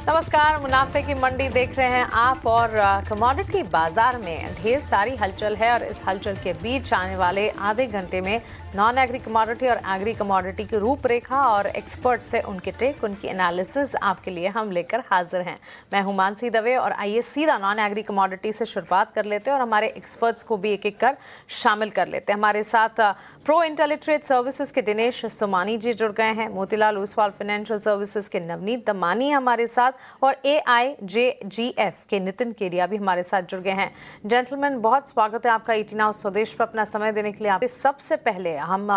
नमस्कार, मुनाफे की मंडी देख रहे हैं आप और कमोडिटी बाजार में ढेर सारी हलचल है और इस हलचल के बीच आने वाले आधे घंटे में नॉन एग्री कमोडिटी और एग्री कमोडिटी की रूपरेखा और एक्सपर्ट से उनके टेक, उनकी एनालिसिस आपके लिए हम लेकर हाजिर हैं। मैं हूं मानसी दवे और आइए सीधा नॉन एग्री कमोडिटी से शुरुआत कर लेते हैं और हमारे एक्सपर्ट्स को भी एक एक कर शामिल कर लेते हैं। हमारे साथ प्रो इंटेलिट्रेड सर्विसेज के दिनेश सोमानी जी जुड़ गए हैं, मोतीलाल ओसवाल फाइनेंशियल सर्विसेज के नवनीत दमानी हमारे साथ और AIJGF के नितिन केडिया भी हमारे साथ जुड़ गए हैं। जेंटलमैन, बहुत स्वागत है आपका ET Now स्वदेश पर अपना समय देने के लिए। आप सबसे पहले हम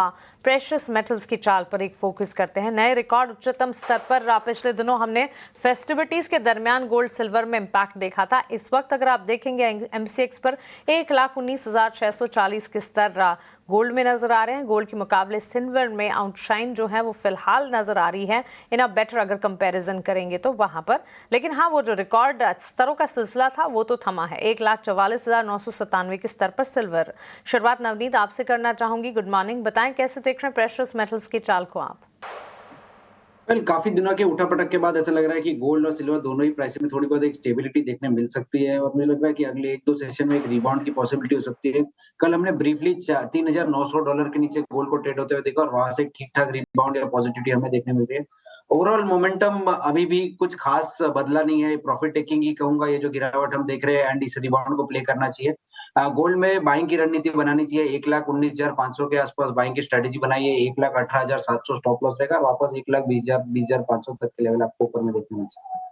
प्रेशियस मेटल्स की चाल पर एक फोकस करते हैं। नए रिकॉर्ड उच्चतम स्तर पर पिछले दिनों हमने फेस्टिविटीज के दरमियान गोल्ड सिल्वर में इंपैक्ट देखा था। इस वक्त अगर आप देखेंगे MCX पर 1,19,640 के स्तर गोल्ड में नजर आ रहे हैं। गोल्ड के मुकाबले सिल्वर में आउटशाइन जो है वो फिलहाल नजर आ रही है इन अ बेटर अगर कंपैरिजन करेंगे तो वहां पर। लेकिन हाँ, वो जो रिकॉर्ड स्तरों का सिलसिला था वो तो थमा है। 1,44,997 के स्तर पर सिल्वर। शुरुआत नवनीत आपसे करना चाहूंगी। गुड मॉर्निंग, बताएं कैसे देख रहे हैं प्रेशियस मेटल्स की चाल को आप? काफी दिनों के उठापटक के बाद ऐसा लग रहा है कि गोल्ड और सिल्वर दोनों ही प्राइस में थोड़ी बहुत एक स्टेबिलिटी देखने मिल सकती है और मुझे लग रहा है कि अगले 1-2 सेशन में एक रिबाउंड की पॉसिबिलिटी हो सकती है। कल हमने ब्रीफली $3,900 के नीचे गोल्ड को ट्रेड होते हुए देखा और वहां से ठीक ठाक रिबाउंड या पॉजिटिविटी हमें देखने मिल रही है। ओवरऑल मोमेंटम अभी भी कुछ खास बदला नहीं है। प्रॉफिट टेकिंग ही कहूंगा, ये जो गिरावट हम देख रहे हैं एंड इस रिबाउंड को प्ले करना चाहिए। गोल्ड में बाइंग की रणनीति बनानी चाहिए। 1,19,500 के आसपास बाइंग की स्ट्रेटेजी बनाइए। 1,18,700 स्टॉप लॉस रहेगा। वापस 1,20,500 तक के लेवल आपको ऊपर में देखने मिल सकता है।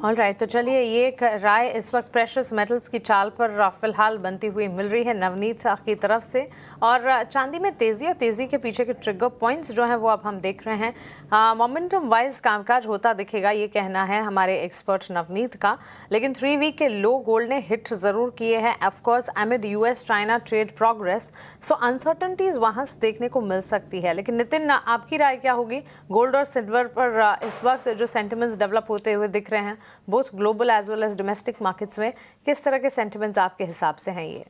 ऑल राइट, तो चलिए ये एक राय इस वक्त प्रेशियस मेटल्स की चाल पर फिलहाल बनती हुई मिल रही है नवनीत की तरफ से। और चांदी में तेजी और तेजी के पीछे के ट्रिगर पॉइंट्स जो हैं वो अब हम देख रहे हैं। मोमेंटम वाइज कामकाज होता दिखेगा, ये कहना है हमारे एक्सपर्ट नवनीत का। लेकिन 3 वीक के लो गोल्ड ने हिट जरूर किए हैं of course amid US China trade progress. So uncertainties वहां से देखने को मिल सकती है। लेकिन नितिन, आपकी राय क्या होगी गोल्ड और सिल्वर पर इस वक्त जो सेंटिमेंट्स डेवलप होते हुए दिख रहे हैं both global as well as domestic markets में, किस तरह के सेंटिमेंट्स आपके हिसाब से हैं ये?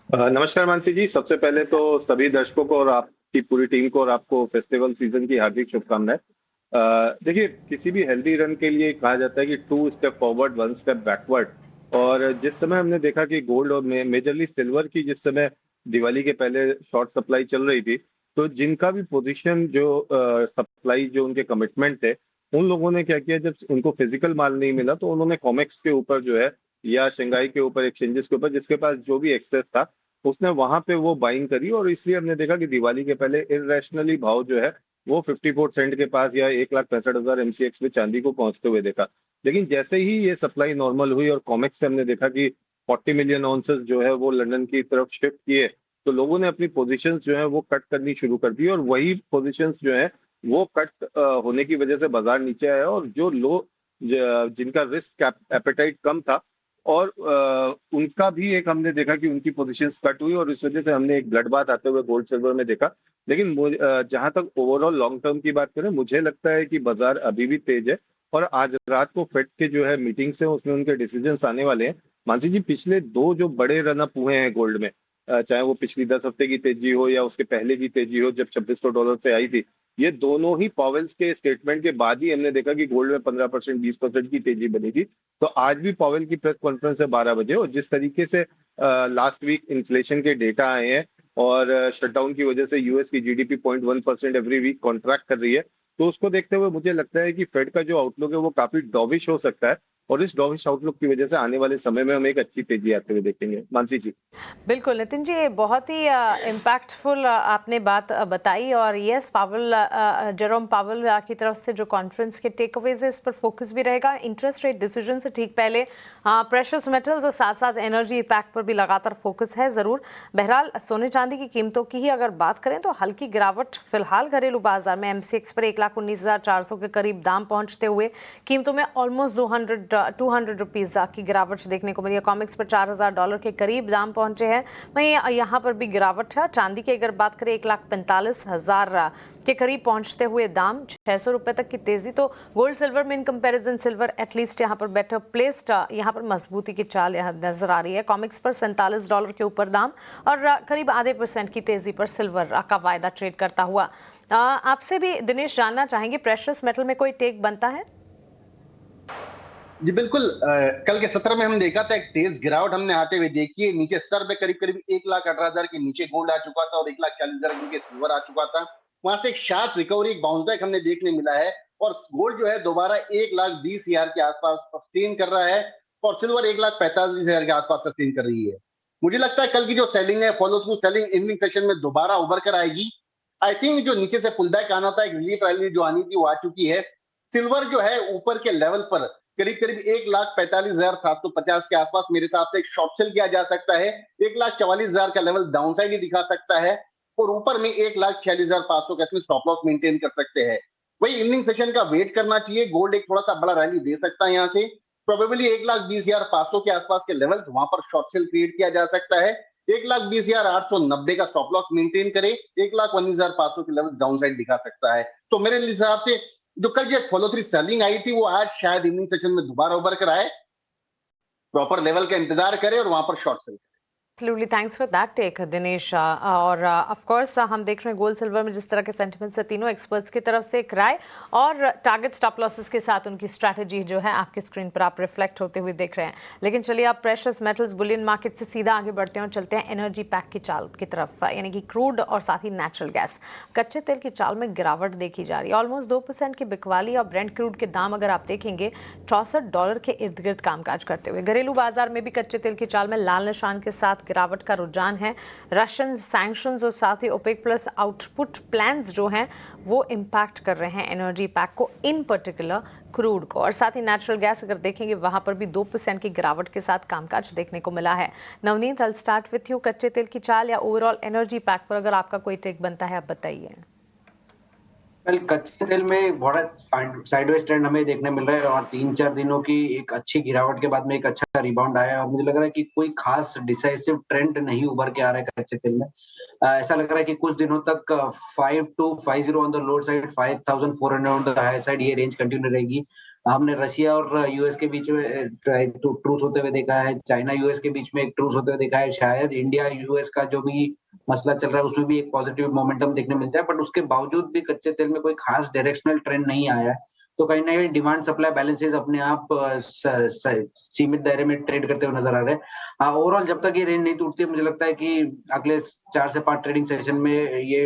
नमस्कार मानसी जी, सबसे पहले तो सभी दर्शकों को और आपकी पूरी टीम को और आपको फेस्टिवल सीजन की हार्दिक शुभकामनाएं। देखिए, किसी भी हेल्दी रन के लिए कहा जाता है कि 2 स्टेप फॉरवर्ड 1 स्टेप बैकवर्ड। और जिस समय हमने देखा कि गोल्ड और मेजरली सिल्वर की जिस समय दिवाली के पहले शॉर्ट सप्लाई चल रही थी, तो जिनका भी पोजीशन जो सप्लाई जो उनके कमिटमेंट थे, उन लोगों ने क्या किया, जब उनको फिजिकल माल नहीं मिला तो उन्होंने कॉमेक्स के ऊपर जो है या शंघाई के ऊपर एक्सचेंजेस के ऊपर जिसके पास जो भी एक्सेस था उसने वहां पे वो बाइंग करी। और इसलिए हमने देखा कि दिवाली के पहले इरेशनली भाव जो है वो 54 सेंट के पास या 1,65,000 MCX में चांदी को पहुंचते हुए देखा। लेकिन जैसे ही ये सप्लाई नॉर्मल हुई और कॉमेक्स से हमने देखा कि 40 मिलियन ऑन्सेस जो है वो लंदन की तरफ शिफ्ट किए, तो लोगों ने अपनी पोजीशंस जो है वो कट करनी शुरू कर दी और वही पोजीशंस जो है वो कट होने की वजह से बाजार नीचे आया। और जो लो जिनका रिस्क एपेटाइट कम था और उनका भी एक हमने देखा कि उनकी पोजीशंस कट हुई और इस वजह से हमने एक ब्लड बाथ आते हुए गोल्ड सिल्वर में देखा। लेकिन जहां तक ओवरऑल लॉन्ग टर्म की बात करें, मुझे लगता है कि बाजार अभी भी तेज है और आज रात को फेड के जो है मीटिंग्स है उसमें उनके डिसीजंस आने वाले हैं। मानसी जी, पिछले 2 जो बड़े रनअप हुए हैं गोल्ड में, चाहे वो पिछली 10 हफ्ते की तेजी हो या उसके पहले की तेजी हो जब $2,600 से आई थी, ये दोनों ही पॉवेल्स के स्टेटमेंट के बाद ही हमने देखा कि गोल्ड में 15% 20% की तेजी बनी थी। तो आज भी पॉवेल की प्रेस कॉन्फ्रेंस है 12 बजे और जिस तरीके से लास्ट वीक इन्फ्लेशन के डेटा आए हैं और शटडाउन की वजह से यूएस की जीडीपी 0.1% एवरी वीक कॉन्ट्रैक्ट कर रही है, तो उसको देखते हुए मुझे लगता है कि फेड का जो आउटलुक है वो काफी डॉविश हो सकता है और इस डॉविश आउटलुक की वजह से आने वाले समय में हम एक अच्छी तेजी आते हुए देखेंगे। मानसी जी। बिल्कुल नितिन जी, बहुत ही इम्पैक्टफुल आपने बात बताई। और यस, पावल जेरोम पावल की तरफ से जो कॉन्फ्रेंस के टेक अवेज है इस पर फोकस भी रहेगा। इंटरेस्ट रेट डिसीजन से ठीक पहले प्रेशियस मेटल्स और साथ साथ एनर्जी इम्पैक्ट पर भी लगातार फोकस है ज़रूर। बहरहाल सोने चांदी की कीमतों की ही अगर बात करें तो हल्की गिरावट फिलहाल घरेलू बाजार में MCX पर 1,19,400 के करीब दाम पहुंचते हुए कीमतों में ऑलमोस्ट 200 रुपीज़ की गिरावट देखने को मिली है। कॉमिक्स पर $4,000 के करीब दाम पहुंचे हैं। वहीं यहाँ पर भी गिरावट है। चांदी की अगर बात करें 1,45,000 के करीब पहुंचते हुए दाम, 600 रुपए तक की तेजी। तो गोल्ड सिल्वर में इन कंपैरिजन सिल्वर एटलीस्ट यहाँ पर बेटर प्लेस्ड, यहाँ पर मजबूती की चाल यहाँ नजर आ रही है। कॉमिक्स पर $47 के ऊपर दाम और करीब आधे % की तेजी पर सिल्वर का वायदा ट्रेड करता हुआ। आपसे भी दिनेश जानना चाहेंगे, प्रेशियस मेटल में कोई टेक बनता है? जी बिल्कुल। कल के सत्र में हम देखा था एक तेज गिरावट हमने आते हुए देखी है। नीचे स्तर पे करीब करीब 1,18,000 के नीचे गोल्ड आ चुका था और 1,40,000 के नीचे सिल्वर आ चुका था। वहां से एक शार्प रिकवरी, एक बाउंस बैक हमने देखने मिला है और गोल्ड जो है दोबारा 1,20,000 के आसपास सस्टेन कर रहा है और सिल्वर 1,45,000 के आसपास सस्टेन कर रही है। मुझे लगता है कल की जो सेलिंग है, follow through selling evening session में दोबारा उभर कर आएगी। आई थिंक जो नीचे से पुल बैक आना था, एक रिलीफ रैली जो आनी थी वो आ चुकी है। सिल्वर जो है ऊपर के लेवल पर करीब करीब 1,45,750 के आसपास मेरे हिसाब से एक शॉर्ट सेल किया जा सकता है। 1,44,000 का लेवल डाउन साइड ही दिखा सकता है और ऊपर में 1,46,500 का स्टॉप लॉस मेंटेन कर सकते हैं। वही इवनिंग सेशन का वेट करना चाहिए। गोल्ड एक थोड़ा सा बड़ा रैली दे सकता है यहाँ से। प्रोबेबली 1,20,500 के आसपास के लेवल्स वहां पर शॉर्ट सेल क्रिएट किया जा सकता है। 1,20,890 का स्टॉप लॉस मेंटेन करे, 1,19,500 के लेवल्स डाउन साइड दिखा सकता है। तो मेरे हिसाब से जो कल जो फॉलो थ्री सेलिंग आई थी वो आज शायद इवनिंग सेशन में दोबारा उभर कर आए, प्रॉपर लेवल का इंतजार करे और वहां पर short cell. Absolutely, thanks for that take, Dinesh. और ऑफ कोर्स हम देख रहे हैं गोल्ड सिल्वर में जिस तरह के सेंटिमेंट्स है तीनों एक्सपर्ट्स की तरफ से एक राय और टारगेट स्टॉप लॉसेस के साथ उनकी स्ट्रैटेजी जो है आपकी स्क्रीन पर आप रिफ्लेक्ट होते हुए देख रहे हैं। लेकिन चलिए आप प्रेशियस मेटल्स बुलियन मार्केट से सीधा आगे बढ़ते हैं और चलते हैं एनर्जी पैक की चाल की तरफ, यानी कि क्रूड और साथ ही नेचुरल गैस। कच्चे तेल की चाल में गिरावट देखी जा रही है, ऑलमोस्ट 2% की बिकवाली और ब्रेंट क्रूड के दाम अगर आप देखेंगे $64 के इर्द गिर्द कामकाज करते हुए। घरेलू बाजार में भी कच्चे तेल की चाल में लाल निशान के साथ गिरावट का रुझान है। रशियन सैंक्शंस और साथ ही ओपेक प्लस आउटपुट प्लान्स जो हैं वो इम्पैक्ट कर रहे हैं एनर्जी पैक को, इन पर्टिकुलर क्रूड को। और साथ ही नेचुरल गैस अगर देखेंगे वहां पर भी 2% की गिरावट के साथ कामकाज देखने को मिला है। Navneet, I will start with you. कच्चे तेल की चाल या ओवरऑल एनर्जी पैक पर अगर आपका कोई टेक बनता है आप बताइए। कल कच्चे तेल में बहुत साइडवेज ट्रेंड हमें देखने मिल रहा है और 3-4 दिनों की एक अच्छी गिरावट के बाद में एक अच्छा रिबाउंड आया है और मुझे लग रहा है कि कोई खास डिसाइसिव ट्रेंड नहीं उभर के आ रहा है कच्चे तेल में। ऐसा लग रहा है कि कुछ दिनों तक 5,250 on the lower side, 5,400 on the higher side, ये रेंज कंटिन्यू रहेगी। हमने रशिया और यूएस के बीच में ट्रूस होते हुए देखा है, चाइना यूएस के बीच में एक ट्रूस होते हुए देखा है, शायद इंडिया यूएस का जो भी मसला चल रहा है उसमें भी एक पॉजिटिव मोमेंटम देखने मिलता है, बट उसके बावजूद भी कच्चे तेल में कोई खास डायरेक्शनल ट्रेंड नहीं आया है। तो कहीं ना कहीं डिमांड सप्लाई बैलेंसेस अपने आप सीमित दायरे में ट्रेड करते हुए नजर आ रहे हैं। ओवरऑल जब तक ये रेंज नहीं टूटती मुझे लगता है कि अगले 4 से 5 ट्रेडिंग सेशन में ये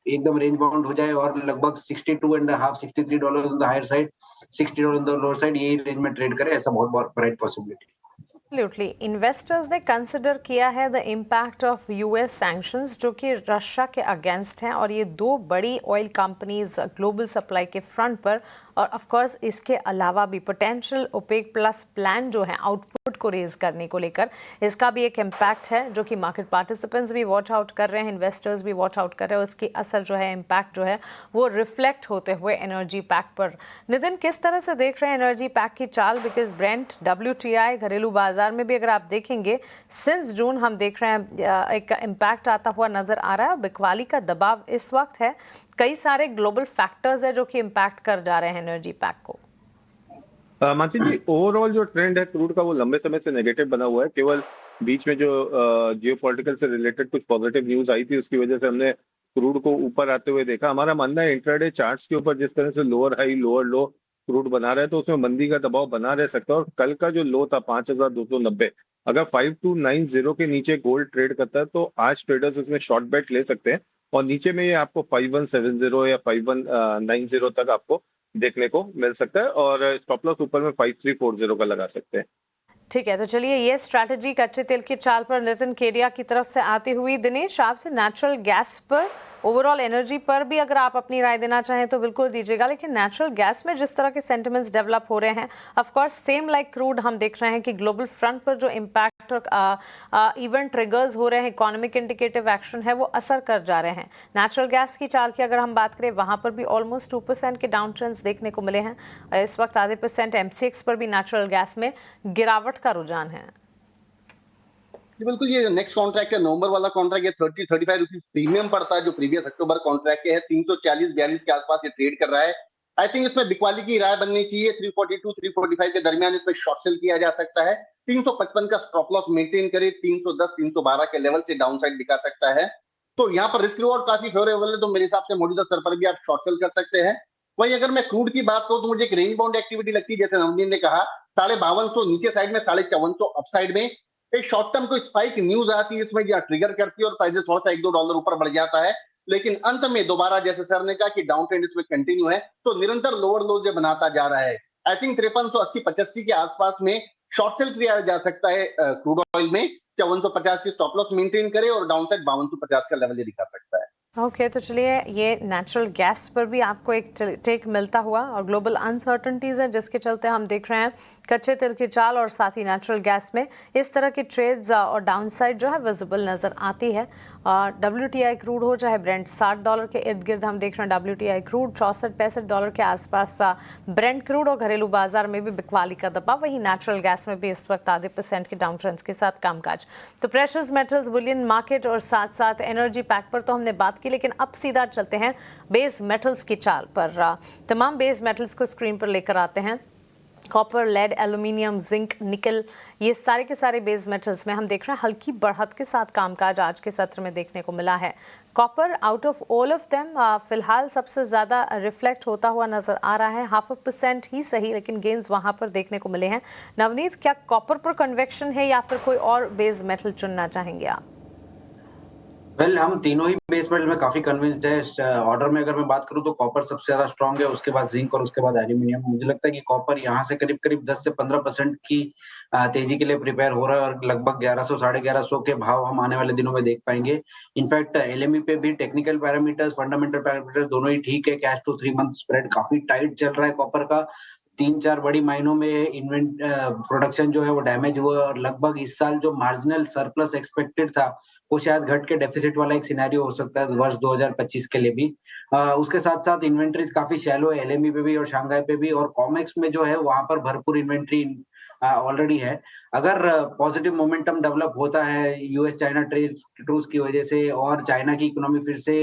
एकदम रेंज बाउंड हो जाए और लगभग 62.5 $63 on the higher side, $60 on the lower side, यही रेंज में ट्रेड करे, ऐसा बहुत ब्राइट पॉसिबिलिटी। Absolutely. इन्वेस्टर्स ने कंसिडर किया है the impact of US sanctions जो कि रशिया के अगेंस्ट हैं और ये दो बड़ी ऑयल कंपनीज ग्लोबल सप्लाई के फ्रंट पर, और ऑफ कोर्स इसके अलावा भी पोटेंशियल ओपेक प्लस प्लान जो है आउटपुट को रेज करने को लेकर, इसका भी एक इम्पैक्ट है जो कि मार्केट पार्टिसिपेंट्स भी वॉच आउट कर रहे हैं, इन्वेस्टर्स भी वॉच आउट कर रहे हैं। उसकी असर जो है, इम्पैक्ट जो है वो रिफ्लेक्ट होते हुए एनर्जी पैक पर। नितिन, किस तरह से देख रहे हैं एनर्जी पैक की चाल? बिकॉज ब्रेंट, WTI, घरेलू बाजार में भी अगर आप देखेंगे सिंस जून हम देख रहे हैं एक इम्पैक्ट आता हुआ नजर आ रहा है। बिकवाली का दबाव इस वक्त है, कई सारे ग्लोबल फैक्टर्स है जो कि इम्पैक्ट कर जा रहे हैं एनर्जी पैक को। मानसी जी, ओवरऑल जो ट्रेंड है क्रूड का वो लंबे समय से नेगेटिव बना हुआ है। केवल बीच में जो जियोपॉलिटिकल से रिलेटेड कुछ पॉजिटिव न्यूज आई थी उसकी वजह से हमने क्रूड को ऊपर आते हुए देखा। हमारा मानना है इंट्राडे चार्ट्स के ऊपर जिस तरह से लोअर हाई लोअर लो क्रूड बना रहा है तो उसमें मंदी का दबाव बना रह सकता है। और कल का जो लो था 5,290, अगर 5,290 के नीचे गोल्ड ट्रेड करता है तो आज ट्रेडर्स इसमें शॉर्ट बेट ले सकते हैं और नीचे में ये आपको 5,170 या 5,190 तक आपको देखने को मिल सकता है और स्टॉप लॉस ऊपर में 5,340 का लगा सकते हैं। ठीक है, तो चलिए ये स्ट्रैटेजी कच्चे तेल की चाल पर नितिन केडिया की तरफ से आती हुई। दिनेश, आपसे नेचुरल गैस पर, ओवरऑल एनर्जी पर भी अगर आप अपनी राय देना चाहें तो बिल्कुल दीजिएगा। लेकिन नेचुरल गैस में जिस तरह के सेंटिमेंट्स डेवलप हो रहे हैं, of course same like crude हम देख रहे हैं कि ग्लोबल फ्रंट पर जो इम्पैक्ट और इवेंट ट्रिगर्स हो रहे हैं, इकोनॉमिक इंडिकेटिव एक्शन है, वो असर कर जा रहे हैं। नेचुरल गैस की चाल की अगर हम बात करें वहां पर भी ऑलमोस्ट 2% के डाउन ट्रेंड्स देखने को मिले हैं। इस वक्त आधे % MCX पर भी नेचुरल गैस में गिरावट का रुझान है। बिल्कुल, ये नेक्स्ट कॉन्ट्रैक्ट है, नवंबर वाला कॉन्ट्रैक्ट, ये 30-35 रुपीज प्रीमियम पड़ता है जो प्रीवियस अक्टूबर कॉन्ट्रैक्ट के है। 340-42 के आसपास ये ट्रेड कर रहा है। आई थिंक इसमें बिकवाली की राय बननी चाहिए। 342-345 के दरमियान इसमें शॉर्ट सेल किया जा सकता है। 355 का स्टॉप लॉस मेंटेन करे, 310-312 के लेवल से डाउन साइड दिखा सकता है। तो यहाँ पर रिस्क रिवॉर्ड काफी फेवरेबल है, तो मेरे हिसाब से मौजूदा स्तर पर भी आप शॉर्ट सेल कर सकते हैं। वहीं अगर मैं क्रूड की बात करूं तो मुझे एक रेंज बाउंड एक्टिविटी लगती है, जैसे नवनीत ने कहा 5250 नीचे साइड में, 5450 अप साइड में। एक शॉर्ट टर्म कोई स्पाइक न्यूज आती है इसमें या ट्रिगर करती है और प्राइसेस थोड़ा सा $1-2 ऊपर बढ़ जाता है, लेकिन अंत में दोबारा जैसे सर ने कहा कि डाउन ट्रेंड इसमें कंटिन्यू है, तो निरंतर लोअर लो जो बनाता जा रहा है। आई थिंक 5380-85 के आसपास में शॉर्ट सेल किया जा सकता है क्रूड ऑयल में, 5450 की स्टॉप लॉस मेंटेन करे और डाउन साइड 5250 का लेवल ये दिखा सकता है। ओके तो चलिए ये नेचुरल गैस पर भी आपको एक टेक मिलता हुआ, और ग्लोबल अनसर्टनिटीज़ है जिसके चलते हम देख रहे हैं कच्चे तेल की चाल और साथ ही नेचुरल गैस में इस तरह की ट्रेड्स और डाउनसाइड जो है विजिबल नज़र आती है। और WTI क्रूड हो चाहे ब्रेंट, $60 के इर्द गिर्द हम देख रहे हैं WTI क्रूड, $64-65 के आसपास ब्रेंट क्रूड, और घरेलू बाजार में भी बिकवाली का दबाव, वहीं नेचुरल गैस में भी इस वक्त आधे % के डाउन ट्रेंड्स के साथ कामकाज। तो प्रेशर्स मेटल्स, बुलियन मार्केट और साथ साथ एनर्जी पैक पर तो हमने बात की, लेकिन अब सीधा चलते हैं बेस मेटल्स की चाल पर। तमाम बेस मेटल्स को स्क्रीन पर लेकर आते हैं। कॉपर, लेड, एल्यूमिनियम, जिंक, निकल, ये सारे के सारे बेस मेटल्स में हम देख रहे हैं हल्की बढ़त के साथ कामकाज आज के सत्र में देखने को मिला है। Copper out of all of them फिलहाल सबसे ज़्यादा रिफ्लेक्ट होता हुआ नज़र आ रहा है, 0.5% ही सही, लेकिन गेंस वहाँ पर देखने को मिले हैं। नवनीत, क्या कॉपर पर कन्वेक्शन है या फिर कोई और बेस मेटल चुनना चाहेंगे आप? हम तीनों ही बेस मेटल में काफी कन्विंस्ड है। ऑर्डर में अगर मैं बात करूं तो कॉपर सबसे ज्यादा स्ट्रांग है, उसके बाद जिंक और उसके बाद एल्यूमिनियम। मुझे लगता है कि कॉपर यहाँ से करीब करीब 10 से 15% की तेजी के लिए प्रिपेयर हो रहा है और लगभग 1100 साढ़े 1100 के भाव हम आने वाले दिनों में देख पाएंगे। इनफैक्ट एलएमई पे भी टेक्निकल पैरामीटर्स, फंडामेंटल पैरामीटर्स दोनों ही ठीक है। कैश टू 3 मंथ स्प्रेड काफी टाइट चल रहा है कॉपर का। 3-4 बड़ी माइनों में प्रोडक्शन जो है वो डैमेज हुआ और लगभग इस साल जो मार्जिनल सरप्लस एक्सपेक्टेड था वो शायद घट के डेफिसिट वाला एक सिनेरियो हो सकता है वर्ष 2025 के लिए भी। उसके साथ-साथ इन्वेंटरीज काफी शैलो है एलएमई पे भी और शंघाई पे भी, और कॉमेक्स में जो है वहां पर भरपूर इन्वेंटरी ऑलरेडी है। अगर पॉजिटिव मोमेंटम डेवलप होता है यूएस चाइना ट्रेड ट्रूस की वजह से और चाइना की इकोनॉमी फिर से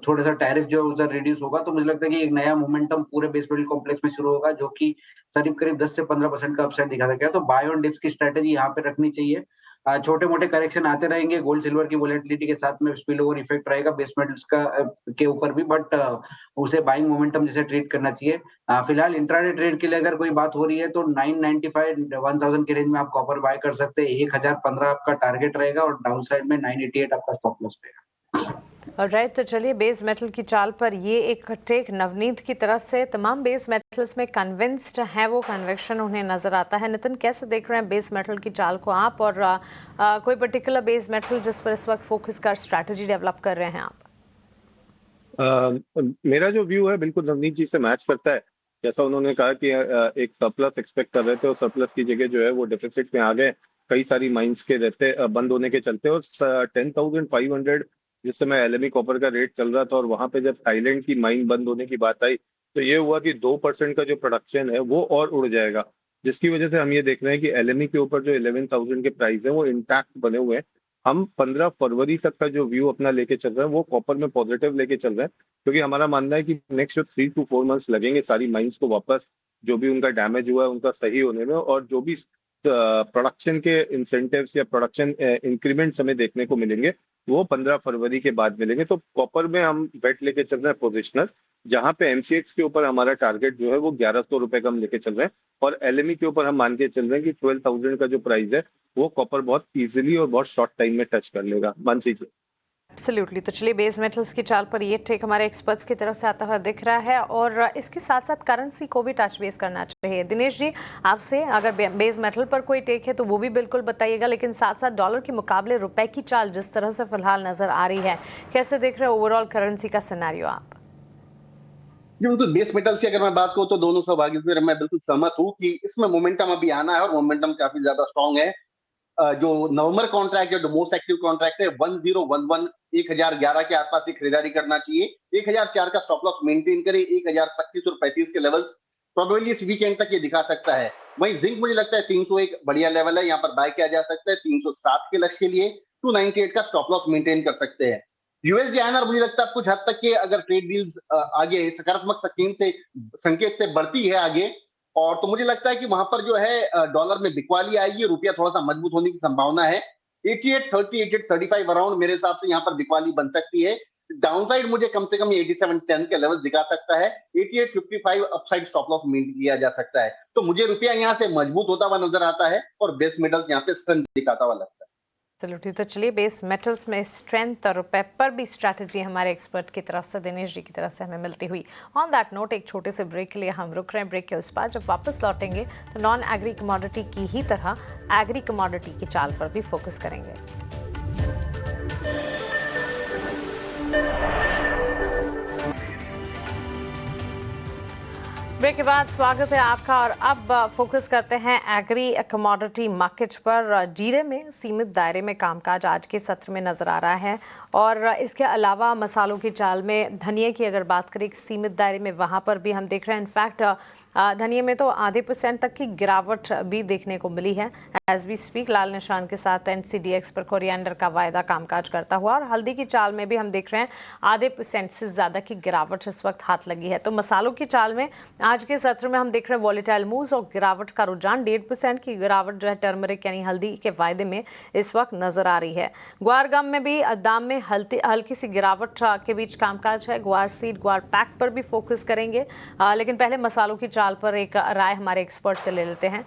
थोड़ा सा टैरिफ जो है उधर रिड्यूस होगा, तो मुझे लगता है कि एक नया मोमेंटम पूरे बेस मेटल कॉम्प्लेक्स में शुरू होगा, जो कि करीब 10 से 15% का अपसाइड दिखा सकता है। तो बाय ऑन डिप्स की स्ट्रेटेजी यहाँ पे रखनी चाहिए। छोटे-मोटे करेक्शन आते रहेंगे, गोल्ड सिल्वर की वोलेटिलिटी के साथ में स्पिल ओवर इफेक्ट रहेगा बेस मेटल्स का के ऊपर भी, बट उसे बाइंग मोमेंटम जैसे ट्रीट करना चाहिए। फिलहाल इंट्राडे ट्रेड के लिए अगर कोई बात हो रही है तो 995 1000 के रेंज में आप कॉपर बाय कर सकते हैं। 1015 आपका टारगेट रहेगा और डाउन साइड में 988 आपका स्टॉप लॉस रहेगा। राइट, तो चलिए बेस मेटल की चाल पर ये एक टेक नवनीत की तरफ से। तमाम बेस मेटल्स में कन्विंस्ड है वो, कन्वेक्शन उन्हें नजर आता है। नितिन, कैसे देख रहे हैं बेस मेटल की चाल को आप, और कोई पर्टिकुलर बेस मेटल जिस पर इस वक्त फोकस कर स्ट्रैटेजी डेवलप कर रहे हैं आप? मेरा जो व्यू है बिल्कुल नवनीत जी से मैच करता है। जैसा उन्होंने कहा कि एक सरप्लस एक्सपेक्ट कर रहे थे और सरप्लस की जगह जो है वो डेफिसिट में आ गए, कई सारी माइंस के रहते बंद होने के चलते, और 10,500 जिस समय एलएमई कॉपर का रेट चल रहा था और वहां पे जब थाईलैंड की माइन बंद होने की बात आई तो ये हुआ कि 2% का जो प्रोडक्शन है वो और उड़ जाएगा, जिसकी वजह से हम ये देख रहे हैं कि एलएमई के ऊपर जो 11,000 के प्राइस है वो इंटैक्ट बने हुए हैं। हम 15 फरवरी तक का जो व्यू अपना लेके चल रहे हैं वो कॉपर में पॉजिटिव लेके चल रहे हैं, क्योंकि हमारा मानना है कि नेक्स्ट जो 3 to 4 मंथ्स लगेंगे सारी माइंस को वापस जो भी उनका डैमेज हुआ है उनका सही होने में, और जो भी प्रोडक्शन के इंसेंटिव्स या प्रोडक्शन इंक्रीमेंट्स हमें देखने को मिलेंगे वो 15 फरवरी के बाद मिलेंगे। तो कॉपर में हम बेट लेके चल रहे हैं पोजिशनल, जहां पे एमसीएक्स के ऊपर हमारा टारगेट जो है वो 1100 रुपए का हम लेके चल रहे हैं, और एलएमई के ऊपर हम मान के चल रहे हैं कि 12,000 का जो प्राइस है वो कॉपर बहुत इजीली और बहुत शॉर्ट टाइम में टच कर लेगा। मानसी जी। एब्सोल्युटली, तो चलिए बेस मेटल्स की चाल पर ये टेक हमारे एक्सपर्ट्स की तरफ से आता हुआ दिख रहा है, और इसके साथ साथ करेंसी को भी टच बेस करना चाहिए। दिनेश जी, आपसे अगर बेस मेटल पर कोई टेक है तो वो भी बिल्कुल बताइएगा, लेकिन साथ साथ डॉलर के मुकाबले रुपए की चाल जिस तरह से फिलहाल नजर आ रही है, कैसे देख रहे हैं ओवरऑल करेंसी का सिनेरियो आप? जी बिल्कुल, बेस मेटल की अगर मैं बात करूं तो दोनों सहभागी से मैं बिल्कुल सहमत हूं कि इसमें मोमेंटम अभी आना है और मोमेंटम काफी ज्यादा स्ट्रांग है। जो नवंबर कॉन्ट्रैक्ट है, जो मोस्ट एक्टिव कॉन्ट्रैक्ट है, 1011 1011 के आसपास ही खरीदारी करना चाहिए। 1004 का स्टॉप लॉस मेंटेन करे, 1025 और 35 के लेवल्स प्रोबेबली इस वीकेंड तक ये दिखा सकता है। वहीं जिंक मुझे लगता है 301 बढ़िया लेवल है, यहाँ पर बाय किया जा सकता है। 307 के लक्ष्य के लिए 298 का स्टॉप लॉस मेंटेन कर सकते हैं। यूएसडी आईएनआर मुझे लगता है कुछ हद तक के अगर ट्रेड डील्स आगे सकारात्मक संकेत से बढ़ती है आगे, और तो मुझे लगता है कि वहां पर जो है डॉलर में बिकवाली आएगी, रुपया थोड़ा सा मजबूत होने की संभावना है। 88.30 88.35 अराउंड मेरे हिसाब से यहाँ पर बिकवाली बन सकती है। डाउनसाइड मुझे कम से कम 87.10 के लेवल दिखा सकता है। 88.55 अपसाइड स्टॉप लॉस मेंटेन किया जा सकता है। तो मुझे रुपया यहाँ से मजबूत होता हुआ नजर आता है और बेस मेटल्स यहाँ पे स्ट्रेंथ दिखाता हुआ लगता है। एब्सोल्युटली। तो चलिए बेस मेटल्स में स्ट्रेंथ और रुपए पर भी स्ट्रैटेजी हमारे एक्सपर्ट की तरफ से, दिनेश जी की तरफ से हमें मिलती हुई। ऑन दैट नोट एक छोटे से ब्रेक के लिए हम रुक रहे हैं। ब्रेक के उस पार जब वापस लौटेंगे तो नॉन एग्री कमोडिटी की ही तरह एग्री कमोडिटी की चाल पर भी फोकस करेंगे। ब्रेक के बाद स्वागत है आपका और अब फोकस करते हैं एग्री कमोडिटी मार्केट पर। जीरे में सीमित दायरे में कामकाज आज के सत्र में नजर आ रहा है और इसके अलावा मसालों की चाल में धनिये की अगर बात करें सीमित दायरे में, वहां पर भी हम देख रहे हैं इनफैक्ट धनिये में तो आधे % तक की गिरावट भी देखने को मिली है। एज वी स्पीक लाल निशान के साथ एनसीडीएक्स पर कोरिएंडर का वायदा कामकाज करता हुआ और हल्दी की चाल में भी हम देख रहे हैं आधे % से ज्यादा की गिरावट इस वक्त हाथ लगी है। तो मसालों की चाल में आज के सत्र में हम देख रहे हैं वॉलेटाइल मूव्स और गिरावट का रुझान। 1.5% की गिरावट जो है टर्मरिक यानी हल्दी के वायदे में इस वक्त नजर आ रही है। ग्वार गम में भी दाम में हल्की सी गिरावट के बीच कामकाज है। ग्वार सीड ग्वार पैक पर भी फोकस करेंगे, लेकिन पहले मसालों की चाल पर एक राय हमारे एक्सपर्ट से ले लेते हैं।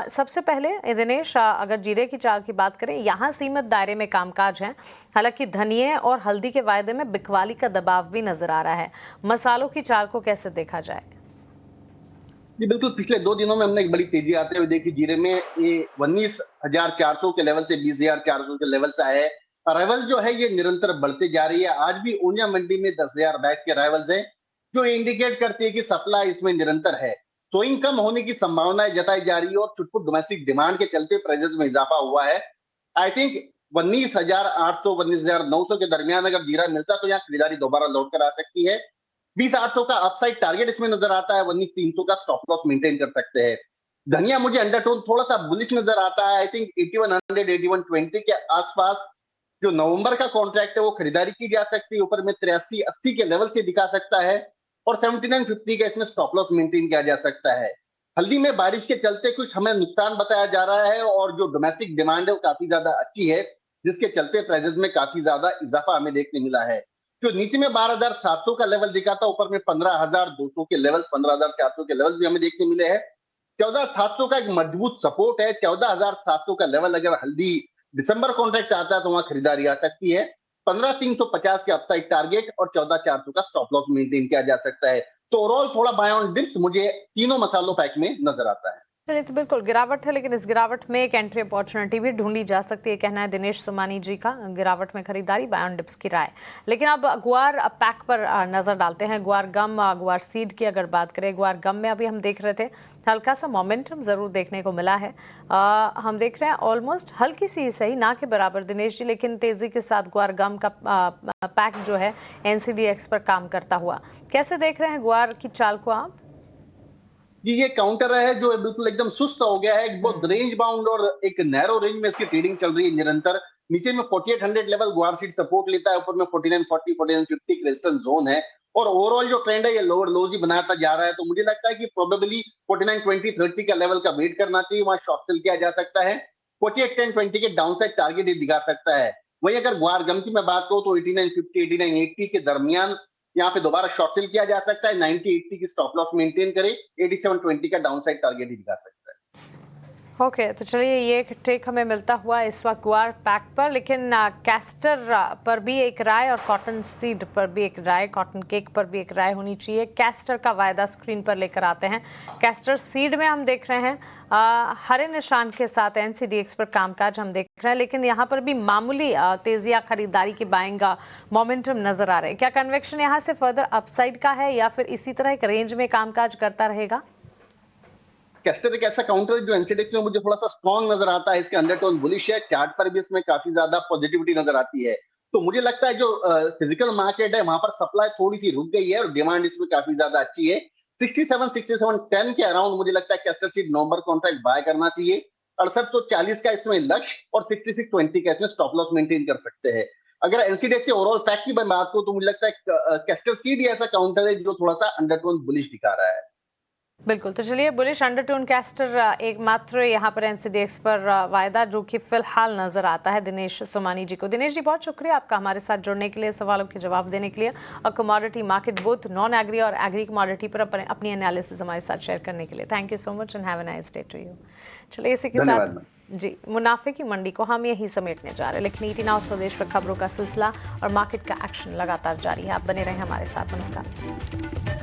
सबसे पहले दिनेश, अगर जीरे की चाल की बात करें, यहाँ सीमित दायरे में कामकाज है, हालांकि धनिये और हल्दी के वायदे में बिकवाली का दबाव भी नजर आ रहा है। मसालों की चाल को कैसे देखा जाए? जी बिल्कुल, पिछले 2 दिनों में हमने एक बड़ी तेजी आते हुए देखी। जीरे में ये 19,400 के लेवल से 20,400 के लेवल से आए। अराइवल जो है ये निरंतर बढ़ते जा रही है। आज भी ऊंजा मंडी में 10,000 बैग के अराइवल्स हैं, जो इंडिकेट करती है कि सप्लाई इसमें निरंतर है। सोइंग कम होने की संभावनाएं जताई जा रही है और छुटपुट डोमेस्टिक डिमांड के चलते प्राइसेस में इजाफा हुआ है। आई थिंक 19,800 19,900 के दरमियान अगर जीरा मिलता तो यहाँ खरीदारी दोबारा लौट कर आ सकती है। 20,800 का अपसाइड टारगेट इसमें नजर आता है। 19,300 का स्टॉप लॉस मेंटेन कर सकते हैं। धनिया मुझे अंडरटोन थोड़ा सा बुलिश नजर आता है। आई थिंक 8100 8120 के आसपास जो नवंबर का कॉन्ट्रैक्ट है वो खरीदारी की जा सकती है। ऊपर में 83 80 के लेवल से दिखा सकता है और 7950 का इसमें स्टॉप लॉस मेंटेन किया जा सकता है। हल्दी में बारिश के चलते कुछ हमें नुकसान बताया जा रहा है और जो डोमेस्टिक डिमांड है वो काफी ज्यादा अच्छी है, जिसके चलते प्राइसेस में काफी ज्यादा इजाफा हमें देखने मिला है। जो नीचे में 12,700 का लेवल दिखा था, ऊपर में 15,200 के लेवल्स 15,400 के लेवल्स भी हमें देखने मिले हैं। 14,700 का एक मजबूत सपोर्ट है। 14,700 का लेवल अगर हल्दी दिसंबर कॉन्ट्रैक्ट आता है तो वहां खरीदारी आ सकती है। 15,350 के अपसाइड टारगेट और 14,400 का स्टॉप लॉस मेंटेन किया जा सकता है। तो ओवरऑल थोड़ा बाय ऑन डिप्स मुझे तीनों मसालों पैक में नजर आता है। चलिए, तो बिल्कुल गिरावट है, लेकिन इस गिरावट में एक एंट्री अपॉर्चुनिटी भी ढूंढी जा सकती है, कहना है दिनेश सोमानी जी का। गिरावट में खरीदारी, बाय ऑन डिप्स की राय। लेकिन अब ग्वार पैक पर नजर डालते हैं। ग्वार गम ग्वार सीड की अगर बात करें, ग्वार गम में अभी हम देख रहे थे हल्का सा मोमेंटम जरूर देखने को मिला है। हम देख रहे हैं ऑलमोस्ट हल्की सी सही, ना के बराबर दिनेश जी, लेकिन तेजी के साथ ग्वार गम का पैक जो है एनसीडीएक्स पर काम करता हुआ। कैसे देख रहे हैं ग्वार की चाल को आप? जी ये काउंटर है जो बिल्कुल एकदम सुस्त हो गया है। बहुत रेंज बाउंड और एक नैरो रेंज में इसकी ट्रेडिंग चल रही है निरंतर। नीचे में 4800 लेवल ग्वार सीड सपोर्ट लेता है, ऊपर में 4940 4950 रेजिस्टेंस जोन है और ओवरऑल जो ट्रेंड है ये लोअर लोज ही बनाता जा रहा है। तो मुझे लगता है कि प्रोबेबली 4920 30 का लेवल का वेट करना चाहिए, वहां शॉर्ट सेल किया जा सकता है। 4810 के डाउनसाइड टारगेट ही दिखा सकता है। वहीं अगर ग्वार गम की मैं बात करूं तो 8950 8980 के दरमियान यहाँ पे दोबारा शॉर्ट सेल किया जा सकता है। 9080 की स्टॉप लॉस मेंटेन करे, 8720 का डाउनसाइड टारगेट ही दिखा सकता है। ओके, तो चलिए ये एक टेक हमें मिलता हुआ इस वक्त ग्वार पैक पर, लेकिन कैस्टर पर भी एक राय और कॉटन सीड पर भी एक राय, कॉटन केक पर भी एक राय होनी चाहिए। कैस्टर का वायदा स्क्रीन पर लेकर आते हैं। कैस्टर सीड में हम देख रहे हैं हरे निशान के साथ एनसीडीएक्स पर कामकाज हम देख रहे हैं, लेकिन यहाँ पर भी मामूली तेजिया खरीदारी की बाइंग मोमेंटम नजर आ रहे हैं। क्या कन्वेक्शन यहाँ से फर्दर अपसाइड का है या फिर इसी तरह एक रेंज में कामकाज करता रहेगा? कैस्टर एक ऐसा काउंटर है जो एनसीडीएक्स में मुझे थोड़ा सा स्ट्रॉन्ग नजर आता है। इसके अंडरटोन बुलिश है, चार्ट पर भी इसमें काफी ज्यादा पॉजिटिविटी नजर आती है। तो मुझे लगता है जो फिजिकल मार्केट है वहां पर सप्लाई थोड़ी सी रुक गई है और डिमांड इसमें काफी ज्यादा अच्छी है। 67 के अराउंड मुझे लगता है castor seed November contract by करना चाहिए। 6840 का इसमें लक्ष्य और 6620 का इसमें स्टॉप लॉस मेंटेन कर सकते हैं। अगर एनसीडीएक्स से ओवरऑल पैक की बात करूं तो मुझे लगता है कैस्टर सीड ही ऐसा काउंटर है जो थोड़ा सा अंडरटोन बुलिश दिखा रहा है। बिल्कुल, तो चलिए बुलिश अंडरटोन कैस्टर एकमात्र यहाँ पर एनसीडीएक्स पर वायदा जो कि फिलहाल नजर आता है दिनेश सोमानी जी को। दिनेश जी बहुत शुक्रिया आपका हमारे साथ जुड़ने के लिए, सवालों के जवाब देने के लिए और commodity market both non agri और एग्री कमोडिटी पर अपनी एनालिसिस हमारे साथ शेयर करने के लिए। Thank you so much and have a nice day to you. चलिए इसी के साथ जी मुनाफे की मंडी को हम यही समेटने जा रहे हैं, लेकिन ईटी नाउ स्वदेश पर खबरों का सिलसिला और मार्केट का एक्शन लगातार जारी है। आप बने रहें हमारे साथ। नमस्कार।